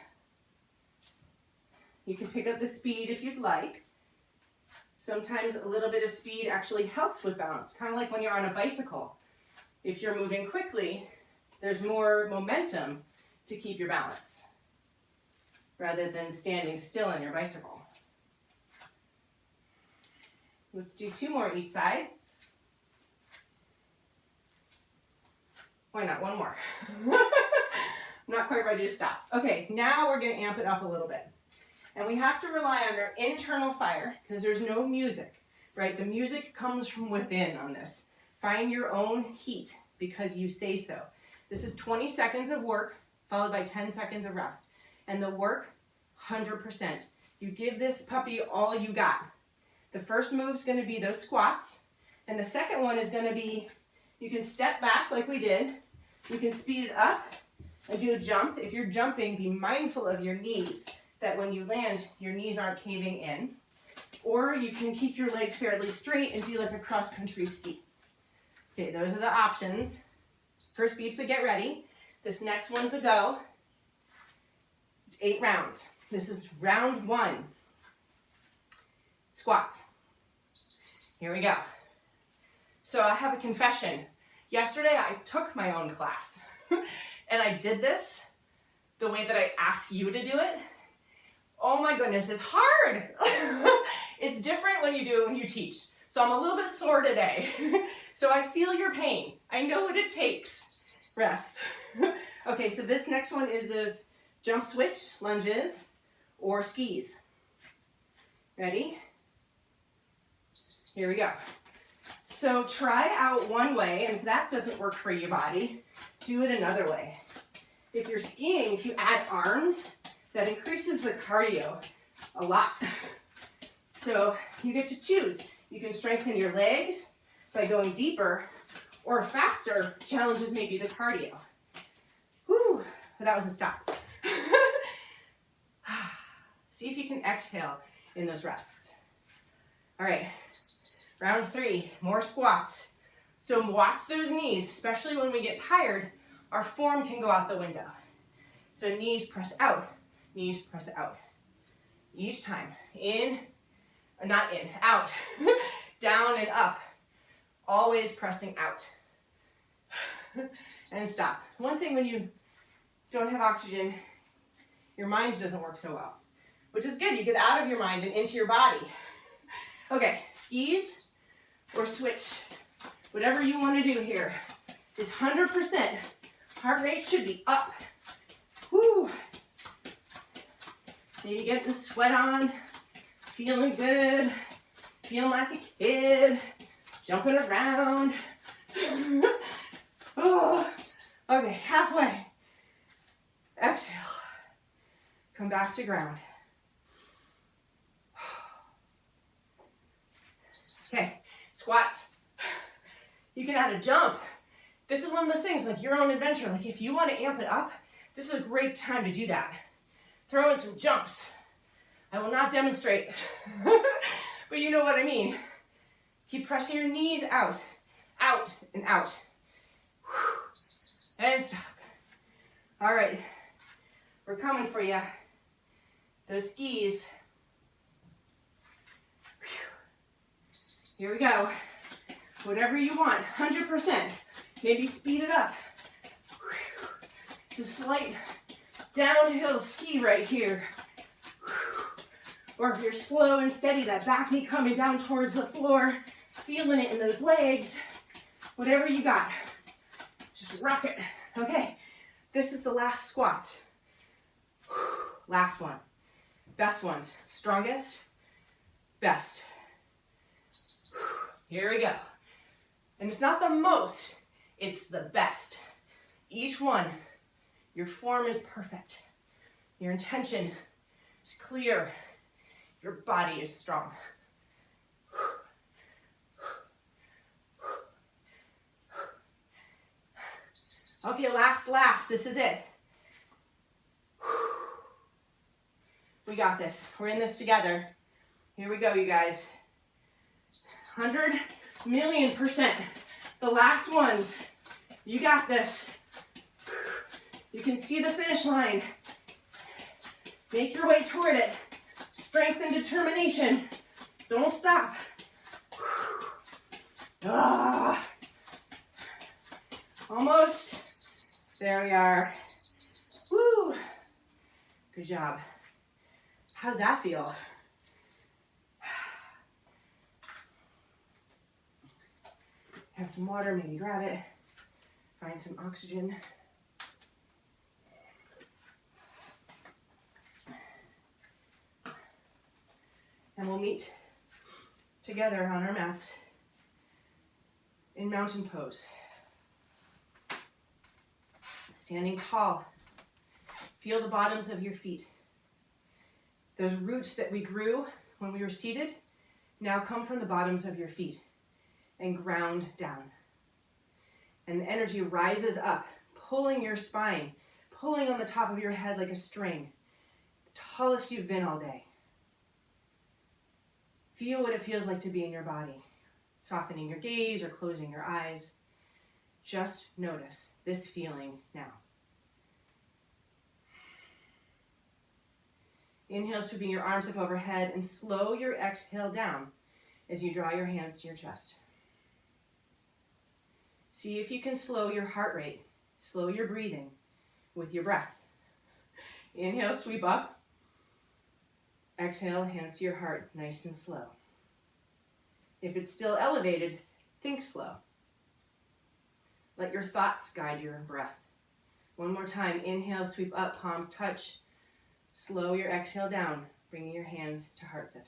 You can pick up the speed if you'd like. Sometimes a little bit of speed actually helps with balance, kind of like when you're on a bicycle. If you're moving quickly, there's more momentum to keep your balance rather than standing still on your bicycle. Let's do 2 more each side. Why not? 1 more. I'm not quite ready to stop. Okay, now we're going to amp it up a little bit. And we have to rely on our internal fire because there's no music, right? The music comes from within on this. Find your own heat because you say so. This is 20 seconds of work followed by 10 seconds of rest. And the work, 100%. You give this puppy all you got. The first move is going to be those squats. And the second one is going to be, you can step back like we did. You can speed it up and do a jump. If you're jumping, be mindful of your knees, that when you land, your knees aren't caving in. Or you can keep your legs fairly straight and do like a cross-country ski. Okay, those are the options. First beeps to get ready. This next one's a go. It's 8 rounds. This is round 1. Squats. Here we go. So I have a confession. Yesterday I took my own class and I did this the way that I ask you to do it. Oh my goodness, it's hard. It's different when you do it when you teach. So I'm a little bit sore today. So I feel your pain. I know what it takes. Rest. Okay, so this next one is this jump switch, lunges, or skis. Ready? Here we go. So try out one way, and if that doesn't work for your body, do it another way. If you're skiing, if you add arms, that increases the cardio a lot. So you get to choose. You can strengthen your legs by going deeper, or faster challenges maybe the cardio. Whew, but that was a stop. See if you can exhale in those rests. All right, round 3, more squats. So watch those knees, especially when we get tired, our form can go out the window. So knees press out, knees press out. Each time, in, not in, out, down and up. Always pressing out. And stop. One thing when you don't have oxygen, your mind doesn't work so well, which is good. You get out of your mind and into your body. Okay, skis or switch. Whatever you want to do here is 100%. Heart rate should be up. Woo. Maybe getting the sweat on, feeling good, feeling like a kid, jumping around. Oh. Okay, halfway. Exhale. Come back to ground. Okay, squats. You can add a jump. This is one of those things, like your own adventure. Like if you want to amp it up, this is a great time to do that. Throw in some jumps. I will not demonstrate, but you know what I mean. Keep pressing your knees out, out and out. And stop. All right, we're coming for you. Those skis. Here we go. Whatever you want, 100%. Maybe speed it up. It's a slight downhill ski right here. Or if you're slow and steady, that back knee coming down towards the floor, feeling it in those legs. Whatever you got, just rock it. Okay, this is the last squats. Last one. Best ones. Strongest, best. Here we go. And it's not the most, it's the best. Each one, your form is perfect. Your intention is clear. Your body is strong. Okay, last, this is it. We got this. We're in this together. Here we go, you guys. 100,000,000%. The last ones. You got this. You can see the finish line. Make your way toward it. Strength and determination. Don't stop. Ah. Almost. There we are. Woo. Good job. How's that feel? Have some water, maybe grab it. Find some oxygen. And we'll meet together on our mats in mountain pose. Standing tall. Feel the bottoms of your feet. Those roots that we grew when we were seated now come from the bottoms of your feet and ground down. And the energy rises up, pulling your spine, pulling on the top of your head like a string, the tallest you've been all day. Feel what it feels like to be in your body, softening your gaze or closing your eyes. Just notice this feeling now. Inhale, sweeping your arms up overhead, and slow your exhale down as you draw your hands to your chest. See if you can slow your heart rate, slow your breathing with your breath. Inhale, sweep up. Exhale, hands to your heart, nice and slow. If it's still elevated, think slow. Let your thoughts guide your breath. One more time, inhale, sweep up, palms touch. Slow your exhale down, bringing your hands to heart center.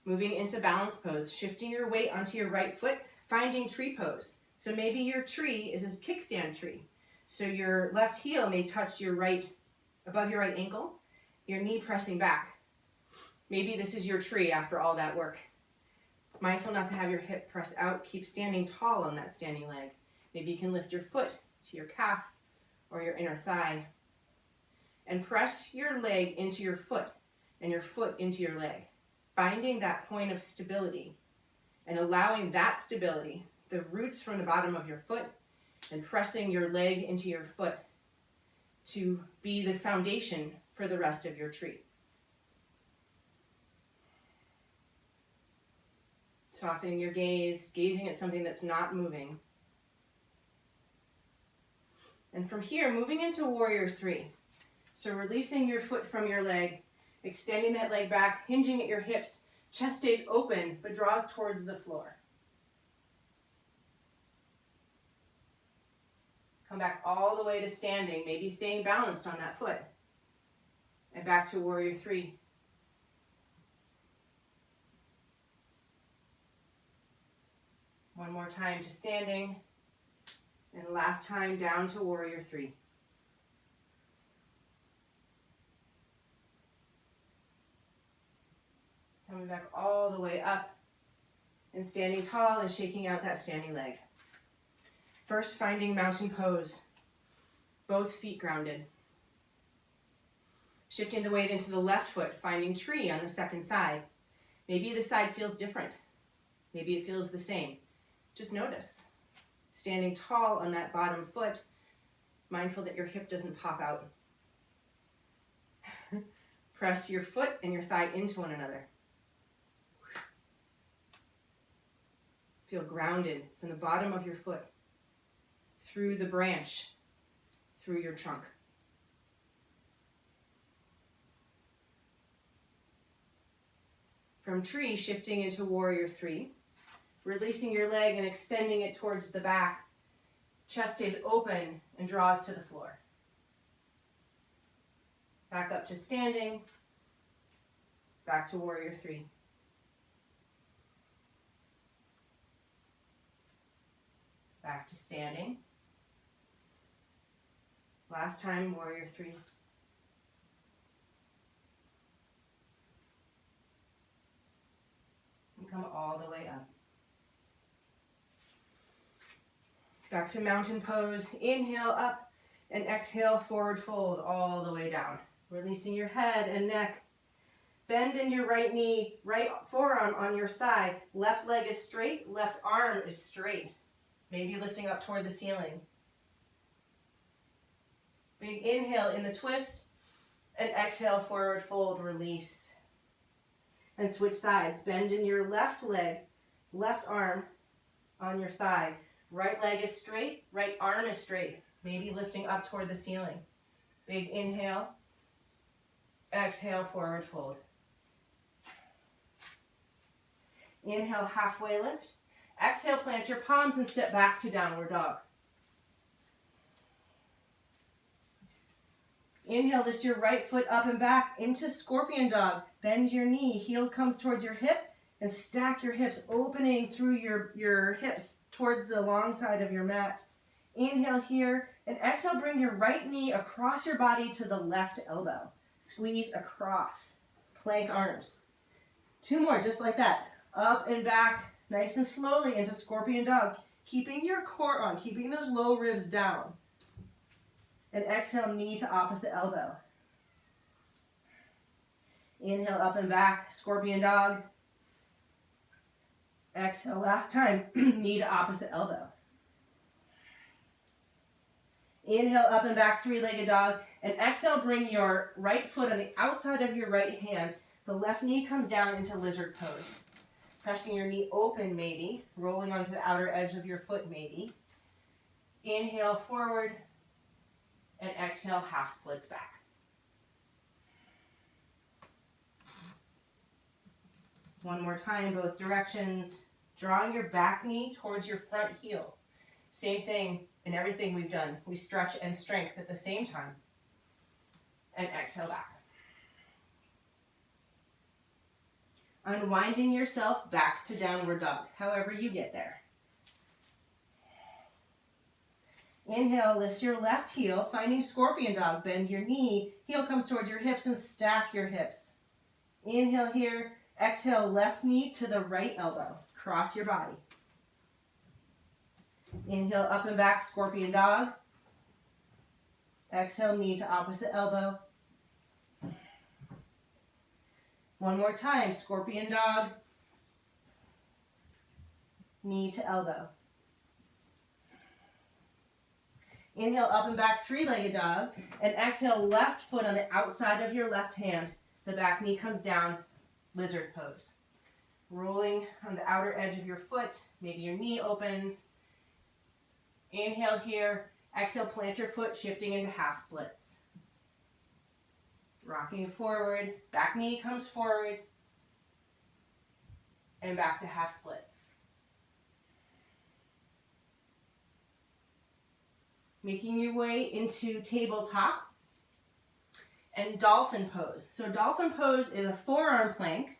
Moving into balance pose, shifting your weight onto your right foot, finding tree pose. So maybe your tree is a kickstand tree. So your left heel may touch your right, above your right ankle, your knee pressing back. Maybe this is your tree after all that work. Mindful not to have your hip press out. Keep standing tall on that standing leg. Maybe you can lift your foot to your calf or your inner thigh. And press your leg into your foot and your foot into your leg. Finding that point of stability and allowing that stability, the roots from the bottom of your foot, and pressing your leg into your foot to be the foundation for the rest of your tree. Softening your gaze, gazing at something that's not moving. And from here, moving into warrior three. So releasing your foot from your leg, extending that leg back, hinging at your hips, chest stays open, but draws towards the floor. Come back all the way to standing, maybe staying balanced on that foot. And back to warrior three. One more time to standing. And last time down to warrior three. Coming back all the way up and standing tall and shaking out that standing leg. First, finding mountain pose, both feet grounded. Shifting the weight into the left foot, finding tree on the second side. Maybe the side feels different. Maybe it feels the same. Just notice. Standing tall on that bottom foot, mindful that your hip doesn't pop out. Press your foot and your thigh into one another. Feel grounded from the bottom of your foot, through the branch, through your trunk. From tree, shifting into warrior three, releasing your leg and extending it towards the back. Chest stays open and draws to the floor. Back up to standing, back to warrior three. Back to standing. Last time, warrior three. And come all the way up. Back to mountain pose. Inhale up, And exhale, forward fold all the way down. Releasing your head and neck. Bend in your right knee, right forearm on your thigh. Left leg is straight, left arm is straight. Maybe lifting up toward the ceiling. Big inhale in the twist, and exhale, forward fold, release. And switch sides. Bend in your left leg, left arm on your thigh. Right leg is straight, right arm is straight. Maybe lifting up toward the ceiling. Big inhale, exhale, forward fold. Inhale, halfway lift. Exhale, plant your palms and step back to downward dog. Inhale, lift your right foot up and back into scorpion dog. Bend your knee, heel comes towards your hip, and stack your hips, opening through your hips towards the long side of your mat. Inhale here, and exhale, bring your right knee across your body to the left elbow. Squeeze across, plank arms. 2 more, just like that. Up and back, nice and slowly into scorpion dog. Keeping your core on, keeping those low ribs down. And exhale, knee to opposite elbow. Inhale, up and back, scorpion dog. Exhale, last time, knee to opposite elbow. Inhale, up and back, 3-legged dog. And exhale, bring your right foot on the outside of your right hand. The left knee comes down into lizard pose. Pressing your knee open, maybe. Rolling onto the outer edge of your foot, maybe. Inhale, forward. And exhale, half splits back. One more time, both directions. Drawing your back knee towards your front heel. Same thing in everything we've done. We stretch and strength at the same time. And exhale back. Unwinding yourself back to downward dog, however you get there. Inhale, lift your left heel, finding scorpion dog. Bend your knee, heel comes towards your hips, and stack your hips. Inhale here, exhale, left knee to the right elbow. Cross your body. Inhale, up and back, scorpion dog. Exhale, knee to opposite elbow. One more time, scorpion dog. Knee to elbow. Inhale, up and back, 3-legged dog. And exhale, left foot on the outside of your left hand. The back knee comes down, lizard pose. Rolling on the outer edge of your foot. Maybe your knee opens. Inhale here. Exhale, plant your foot, shifting into half splits. Rocking forward. Back knee comes forward. And back to half splits. Making your way into tabletop and dolphin pose. So dolphin pose is a forearm plank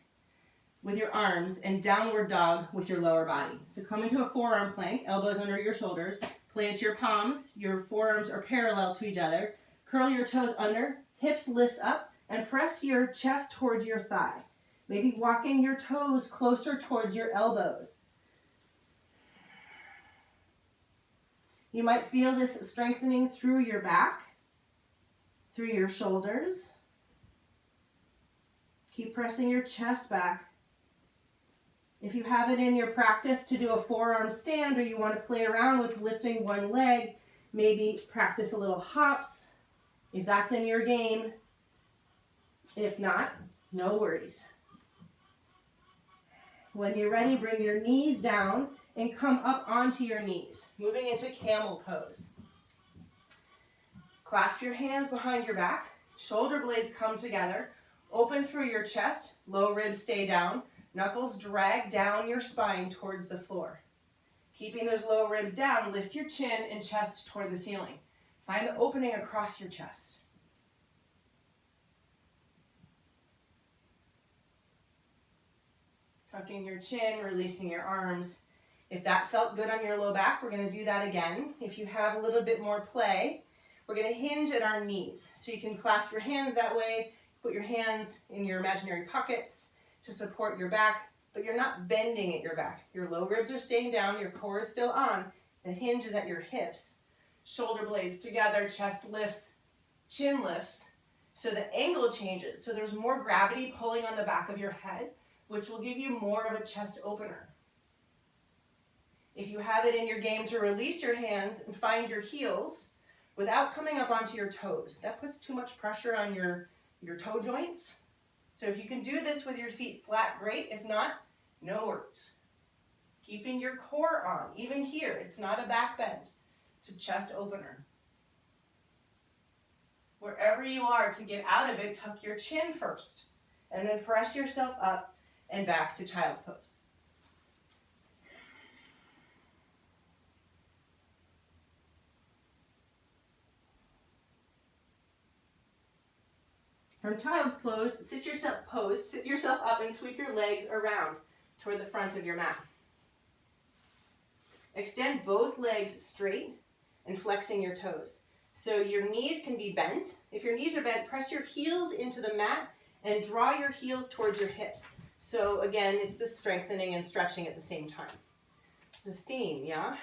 with your arms and downward dog with your lower body. So come into a forearm plank, elbows under your shoulders, plant your palms, your forearms are parallel to each other, curl your toes under, hips lift up, and press your chest towards your thigh. Maybe walking your toes closer towards your elbows. You might feel this strengthening through your back, through your shoulders. Keep pressing your chest back. If you have it in your practice to do a forearm stand, or you want to play around with lifting one leg, maybe practice a little hops, if that's in your game. If not, no worries. When you're ready, bring your knees down and come up onto your knees, moving into camel pose. Clasp your hands behind your back, shoulder blades come together, open through your chest, low ribs stay down, knuckles drag down your spine towards the floor. Keeping those low ribs down, lift your chin and chest toward the ceiling. Find the opening across your chest. Tucking your chin, releasing your arms. If that felt good on your low back, we're going to do that again. If you have a little bit more play, we're going to hinge at our knees. So you can clasp your hands that way, put your hands in your imaginary pockets to support your back, but you're not bending at your back. Your low ribs are staying down, your core is still on. The hinge is at your hips. Shoulder blades together, chest lifts, chin lifts. So the angle changes. So there's more gravity pulling on the back of your head, which will give you more of a chest opener. If you have it in your game to release your hands and find your heels without coming up onto your toes, that puts too much pressure on your toe joints. So if you can do this with your feet flat, great. If not, no worries. Keeping your core on, even here, it's not a back bend, it's a chest opener. Wherever you are, to get out of it, tuck your chin first, and then press yourself up and back to child's pose. From child's pose, sit yourself up and sweep your legs around toward the front of your mat. Extend both legs straight and flexing your toes. So your knees can be bent. If your knees are bent, press your heels into the mat and draw your heels towards your hips. So again, it's just strengthening and stretching at the same time. The theme, yeah?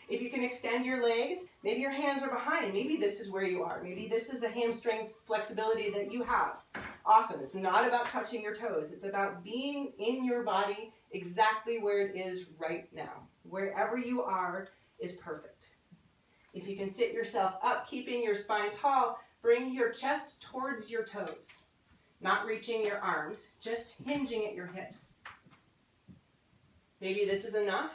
If you can extend your legs, maybe your hands are behind. Maybe this is where you are. Maybe this is the hamstrings flexibility that you have. Awesome. It's not about touching your toes. It's about being in your body exactly where it is right now. Wherever you are is perfect. If you can sit yourself up, keeping your spine tall, bring your chest towards your toes. Not reaching your arms, just hinging at your hips. Maybe this is enough.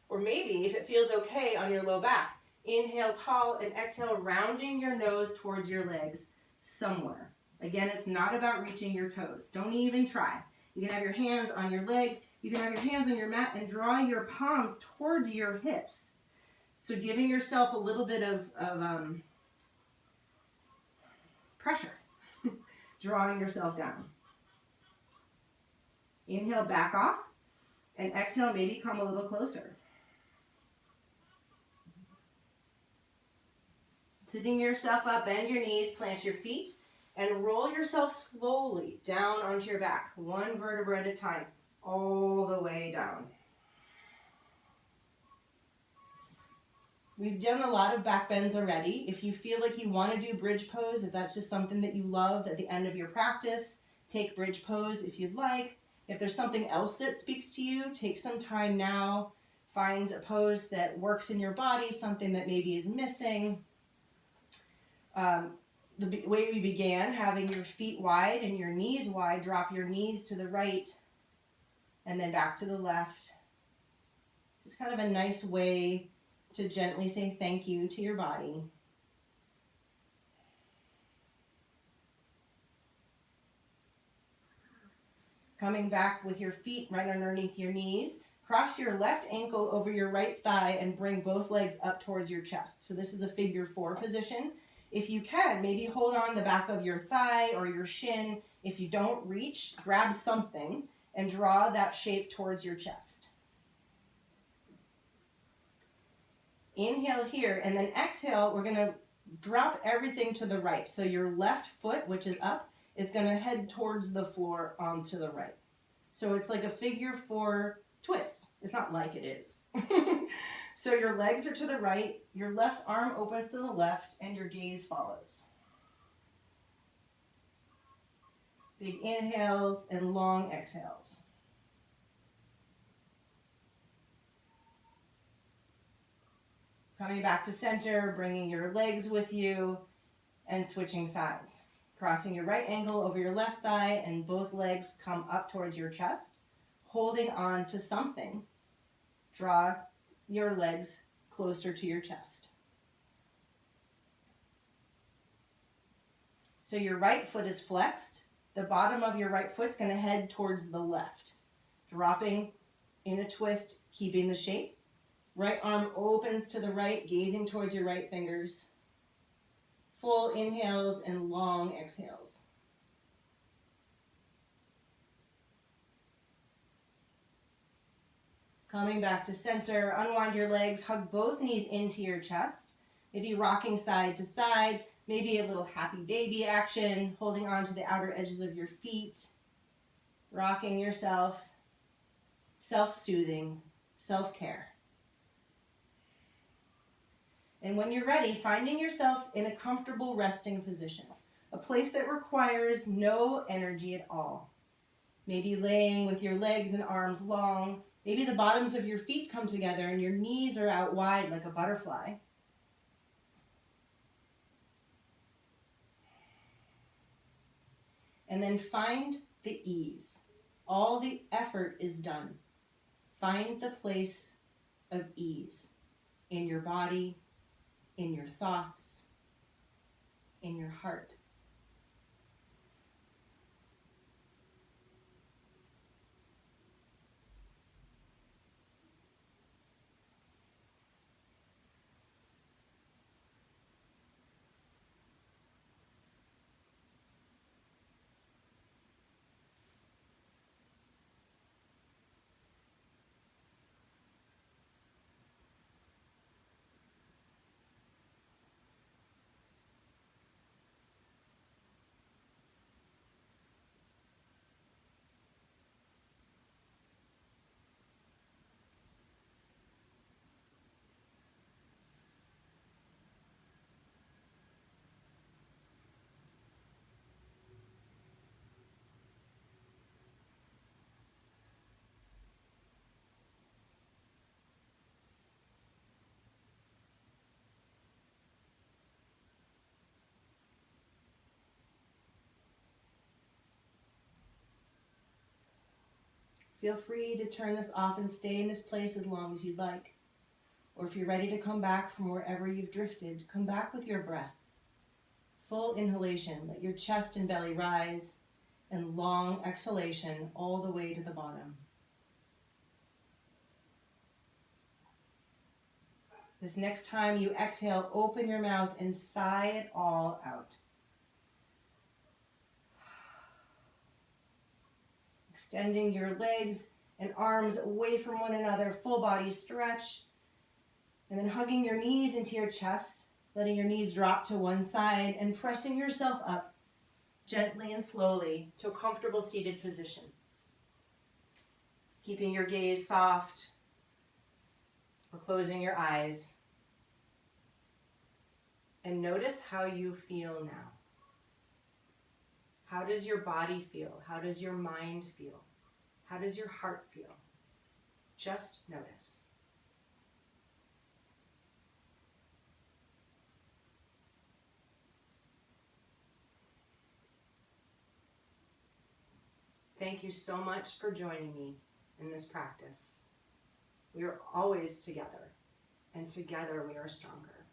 Or maybe, if it feels okay on your low back, inhale tall and exhale, rounding your nose towards your legs somewhere. Again, it's not about reaching your toes. Don't even try. You can have your hands on your legs. You can have your hands on your mat and draw your palms towards your hips. So giving yourself a little bit of pressure, drawing yourself down. Inhale, back off, and exhale, maybe come a little closer. Sitting yourself up, bend your knees, plant your feet, and roll yourself slowly down onto your back, one vertebra at a time, all the way down. We've done a lot of back bends already. If you feel like you want to do bridge pose, if that's just something that you love at the end of your practice, take bridge pose if you'd like. If there's something else that speaks to you, take some time now. Find a pose that works in your body, something that maybe is missing. The way we began, having your feet wide and your knees wide, drop your knees to the right and then back to the left. It's kind of a nice way to gently say thank you to your body. Coming back with your feet right underneath your knees. Cross your left ankle over your right thigh and bring both legs up towards your chest. So this is a figure 4 position. If you can, maybe hold on the back of your thigh or your shin. If you don't reach, grab something and draw that shape towards your chest. Inhale here, and then exhale, we're going to drop everything to the right. So your left foot, which is up, is going to head towards the floor onto the right. So it's like a figure 4 twist. It's not like it is. So your legs are to the right, your left arm opens to the left, and your gaze follows. Big inhales and long exhales. Coming back to center, bringing your legs with you, and switching sides. Crossing your right ankle over your left thigh, and both legs come up towards your chest. Holding on to something, draw your legs closer to your chest. So your right foot is flexed. The bottom of your right foot's going to head towards the left. Dropping in a twist, keeping the shape. Right arm opens to the right, gazing towards your right fingers. Full inhales and long exhales. Coming back to center, unwind your legs, hug both knees into your chest. Maybe rocking side to side, maybe a little happy baby action, holding on to the outer edges of your feet, rocking yourself, self-soothing, self-care. And when you're ready, finding yourself in a comfortable resting position, a place that requires no energy at all. Maybe laying with your legs and arms long. Maybe the bottoms of your feet come together and your knees are out wide like a butterfly. And then find the ease. All the effort is done. Find the place of ease in your body, in your thoughts, in your heart. Feel free to turn this off and stay in this place as long as you'd like. Or if you're ready to come back from wherever you've drifted, come back with your breath. Full inhalation, let your chest and belly rise, and long exhalation all the way to the bottom. This next time you exhale, open your mouth and sigh it all out. Extending your legs and arms away from one another, full body stretch. And then hugging your knees into your chest, letting your knees drop to one side and pressing yourself up gently and slowly to a comfortable seated position. Keeping your gaze soft or closing your eyes. And notice how you feel now. How does your body feel? How does your mind feel? How does your heart feel? Just notice. Thank you so much for joining me in this practice. We are always together, and together we are stronger.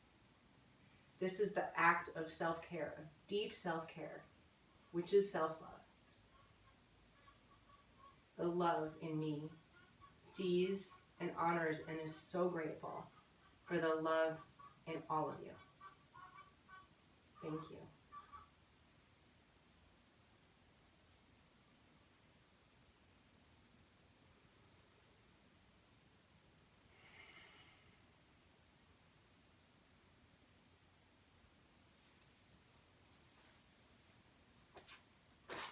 This is the act of self-care, of deep self-care, which is self-love. The love in me sees and honors and is so grateful for the love in all of you. Thank you.